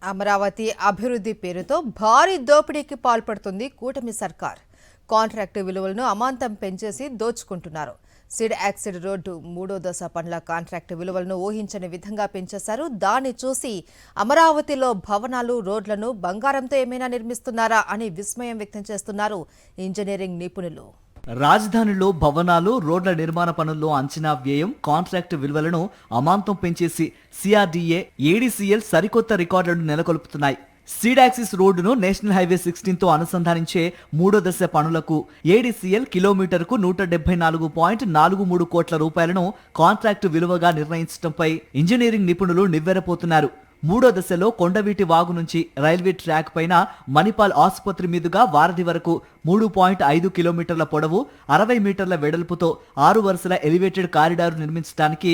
అమరావతి అభివృద్ధి పేరుతో భారీ దోపిడీకి పాల్పడుతుంది కూటమి సర్కార్. కాంట్రాక్టు విలువలను అమాంతం పెంచేసి దోచుకుంటున్నారు. సిడ్ యాక్సిడ్ రోడ్డు 3వ దశ పనుల కాంట్రాక్టు విలువలను ఊహించని విధంగా పెంచేశారు. దాన్ని చూసి అమరావతిలో భవనాలు, రోడ్లను బంగారంతో ఏమైనా నిర్మిస్తున్నారా అని విస్మయం వ్యక్తం చేస్తున్నారు ఇంజనీరింగ్ నిపుణులు. రాజధానిలో భవనాలు, రోడ్ల నిర్మాణ పనుల్లో అంచనా వ్యయం, కాంట్రాక్టు విలువలను అమాంతం పెంచేసి సిఆర్డీఏ, ఏడీసీఎల్ సరికొత్త రికార్డులను నెలకొల్పుతున్నాయి. సీడ్ యాక్సిస్ రోడ్డును నేషనల్ హైవే 16తో అనుసంధానించే 3వ దశ పనులకు ఏడీసీఎల్ కిలోమీటర్కు 174.43 కోట్ల రూపాయలను కాంట్రాక్టు విలువగా నిర్ణయించడంపై ఇంజనీరింగ్ నిపుణులు నివ్వెరపోతున్నారు. 3వ దశలో కొండవీటి వాగు నుంచి రైల్వే ట్రాక్ పైన మణిపాల్ ఆసుపత్రి మీదుగా వారధి వరకు 3.5 కిలోమీటర్ల పొడవు, 60 మీటర్ల వెడల్పుతో 6 వరుసల ఎలివేటెడ్ కారిడార్ నిర్మించడానికి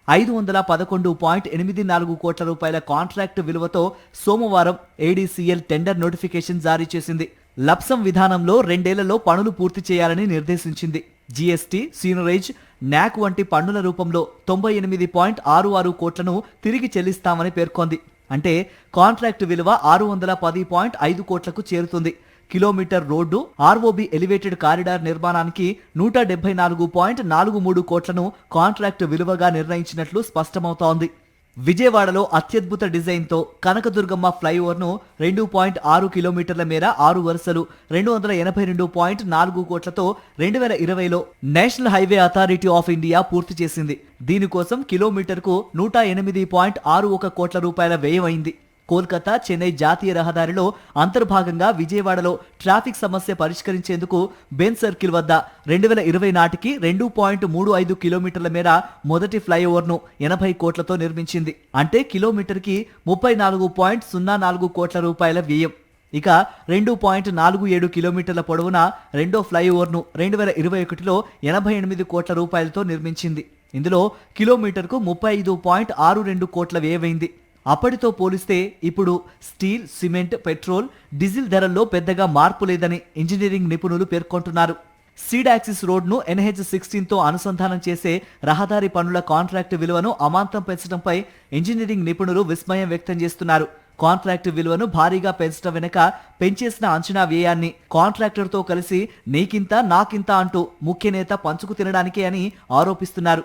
511.84 కోట్ల రూపాయల కాంట్రాక్టు విలువతో సోమవారం ఏడీసీఎల్ టెండర్ నోటిఫికేషన్ జారీ చేసింది. లప్సం విధానంలో 2 ఏళ్లలో పనులు పూర్తి చేయాలని నిర్దేశించింది. జీఎస్టీ, సీనరేజ్, న్యాక్ వంటి పన్నుల రూపంలో 98.66 కోట్లను తిరిగి చెల్లిస్తామని పేర్కొంది. అంటే కాంట్రాక్టు విలువ 610.5 కోట్లకు చేరుతుంది. Kilometre road, ROB elevated corridor నిర్మాణానికి 174.43 కోట్లను కాంట్రాక్టు విలువగా నిర్ణయించినట్లు స్పష్టమవుతోంది. విజయవాడలో అత్యద్భుత డిజైన్తో కనకదుర్గమ్మ ఫ్లైఓవర్ను 2.6 కిలోమీటర్ల మేర 6 వరుసలు 282.4 కోట్లతో 2020లో national highway authority of India పూర్తి చేసింది. దీనికోసం కిలోమీటర్కు 108.61 కోట్ల రూపాయల వ్యయమైంది. కోల్కతా, చెన్నై జాతీయ రహదారిలో అంతర్భాగంగా విజయవాడలో ట్రాఫిక్ సమస్య పరిష్కరించేందుకు బెన్ సర్కిల్ వద్ద 2020 నాటికి 2.35 కిలోమీటర్ల మేర మొదటి ఫ్లైఓవర్ను 80 కోట్లతో నిర్మించింది. అంటే కిలోమీటర్కి 34.04 కోట్ల రూపాయల వ్యయం. ఇక 2.47 కిలోమీటర్ల పొడవున రెండో ఫ్లైఓవర్ను 2021లో 88 కోట్ల రూపాయలతో నిర్మించింది. ఇందులో కిలోమీటర్కు 35.62 కోట్ల వ్యయమైంది. అప్పటితో పోలిస్తే ఇప్పుడు స్టీల్, సిమెంట్, పెట్రోల్, డీజిల్ ధరల్లో పెద్దగా మార్పు లేదని ఇంజనీరింగ్ నిపుణులు పేర్కొంటున్నారు. సీడ్ యాక్సిస్ రోడ్ను NH16తో అనుసంధానం చేసే రహదారి పనుల కాంట్రాక్టు విలువను అమాంతం పెంచడంపై ఇంజనీరింగ్ నిపుణులు విస్మయం వ్యక్తం చేస్తున్నారు. కాంట్రాక్టు విలువను భారీగా పెంచడం వెనుక పెంచేసిన అంచనా వ్యయాన్ని కాంట్రాక్టర్తో కలిసి నీకింత నాకింత అంటూ ముఖ్య నేత పంచుకు తినడానికే అని ఆరోపిస్తున్నారు.